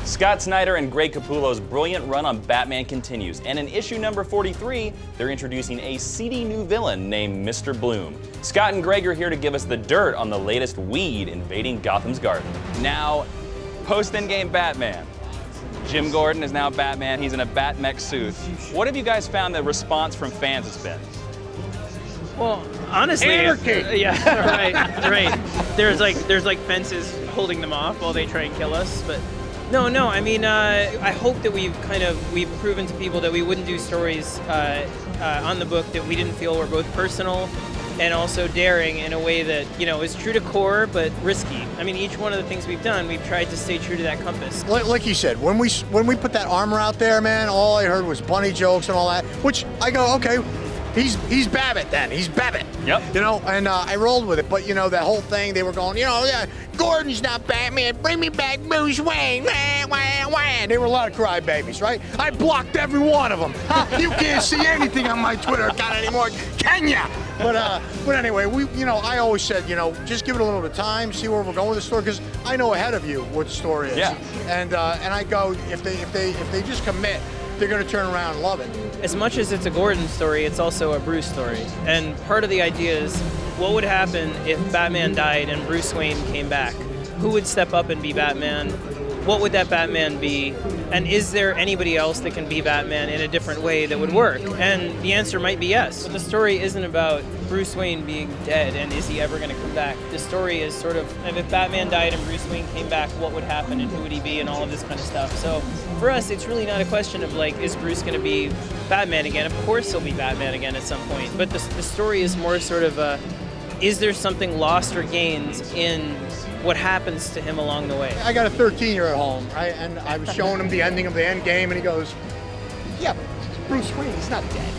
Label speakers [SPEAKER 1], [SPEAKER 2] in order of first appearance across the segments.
[SPEAKER 1] Scott Snyder and Greg Capullo's brilliant run on Batman continues, and in issue number 43, they're introducing a seedy new villain named Mr. Bloom. Scott and Greg are here to give us the dirt on the latest weed invading Gotham's garden. Now, post-Endgame Batman. Jim Gordon is now Batman. He's in a Bat-mech suit. What have you guys found the response from fans has been?
[SPEAKER 2] Well, honestly, yeah, right. There's like fences holding them off while they try and kill us, but no. I mean, I hope that we've proven to people that we wouldn't do stories on the book that we didn't feel were both personal and also daring in a way that, you know, is true to core but risky. I mean, each one of the things we've done, we've tried to stay true to that compass.
[SPEAKER 3] Like you said, when we put that armor out there, man, all I heard was bunny jokes and all that, which I go, okay, he's Babbitt then. He's Babbitt.
[SPEAKER 1] Yep.
[SPEAKER 3] You know, and I rolled with it. But, you know, that whole thing, they were going, you know, yeah, Gordon's not Batman. Bring me back Bruce Wayne. Wah, wah, wah. They were a lot of crybabies, right? I blocked every one of them. You can't see anything on my Twitter account anymore, can ya? But anyway, I always said, you know, just give it a little bit of time, see where we're going with the story, because I know ahead of you what the story is.
[SPEAKER 1] Yeah.
[SPEAKER 3] And I go, if they just commit, they're going to turn around and love it.
[SPEAKER 2] As much as it's a Gordon story, it's also a Bruce story. And part of the idea is, what would happen if Batman died and Bruce Wayne came back? Who would step up and be Batman? What would that Batman be? And is there anybody else that can be Batman in a different way that would work? And the answer might be yes. But the story isn't about Bruce Wayne being dead and is he ever going to come back. The story is sort of, if Batman died and Bruce Wayne came back, what would happen and who would he be and all of this kind of stuff. So for us, it's really not a question of like, is Bruce going to be Batman again? Of course he'll be Batman again at some point. But the story is more sort of is there something lost or gained in what happens to him along the way?
[SPEAKER 3] I got a 13-year at home, right? And I was showing him the ending of the end game, and he goes, yeah, it's Bruce Wayne, he's not dead.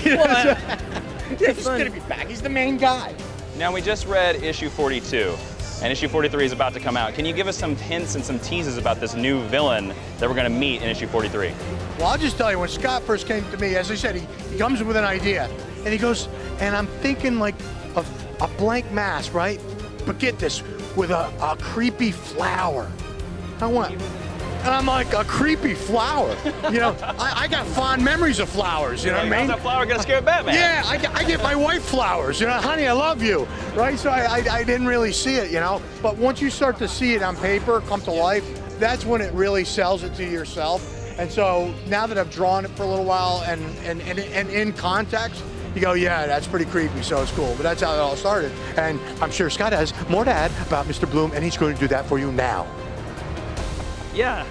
[SPEAKER 3] Yeah, he's going to be back. He's the main guy.
[SPEAKER 1] Now, we just read issue 42, and issue 43 is about to come out. Can you give us some hints and some teases about this new villain that we're going to meet in issue 43?
[SPEAKER 3] Well, I'll just tell you, when Scott first came to me, as I said, he comes with an idea, and he goes, and I'm thinking like of a blank mask, right? But get this, with a creepy flower. And I'm like, a creepy flower? You know, I got fond memories of flowers, you know what I mean?
[SPEAKER 1] How's that flower gonna scare Batman?
[SPEAKER 3] Yeah, I get my wife flowers, you know, honey, I love you, right? So I didn't really see it, you know? But once you start to see it on paper, come to life, that's when it really sells it to yourself. And so now that I've drawn it for a little while and in context, you go, yeah, that's pretty creepy, so it's cool. But that's how it all started. And I'm sure Scott has more to add about Mr. Bloom, and he's going to do that for you now.
[SPEAKER 2] Yeah,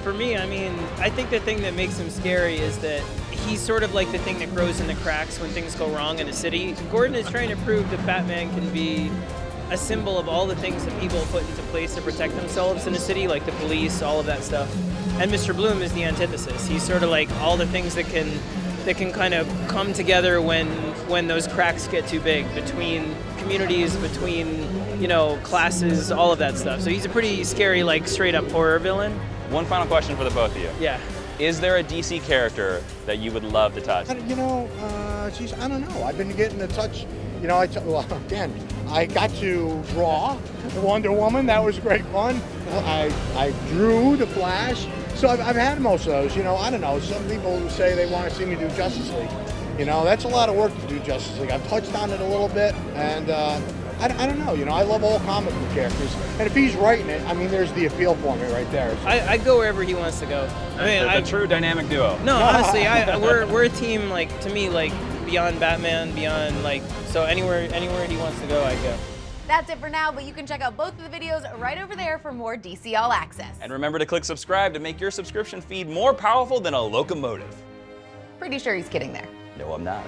[SPEAKER 2] for me, I mean, I think the thing that makes him scary is that he's sort of like the thing that grows in the cracks when things go wrong in a city. Gordon is trying to prove that Batman can be a symbol of all the things that people put into place to protect themselves in a city, like the police, all of that stuff. And Mr. Bloom is the antithesis. He's sort of like all the things that can kind of come together when those cracks get too big between communities, between, you know, classes, all of that stuff. So he's a pretty scary, like, straight up horror villain.
[SPEAKER 1] One final question for the both of you.
[SPEAKER 2] Yeah.
[SPEAKER 1] Is there a DC character that you would love to touch?
[SPEAKER 3] You know, geez, I don't know. I've been getting to touch, you know, again, I got to draw Wonder Woman. That was great fun. I drew The Flash. So I've had most of those, you know. I don't know, some people say they want to see me do Justice League. You know, that's a lot of work to do Justice League. I've touched on it a little bit, and I don't know, you know, I love all comic book characters. And if he's writing it, I mean, there's the appeal for me right there. So.
[SPEAKER 2] I'd go wherever he wants to go. I mean,
[SPEAKER 1] a true dynamic duo.
[SPEAKER 2] No, honestly, we're a team, like, to me, like, beyond Batman, beyond, like, so anywhere he wants to go, I'd go.
[SPEAKER 4] That's it for now, but you can check out both of the videos right over there for more DC All Access.
[SPEAKER 1] And remember to click subscribe to make your subscription feed more powerful than a locomotive.
[SPEAKER 4] Pretty sure he's kidding there.
[SPEAKER 1] No, I'm not.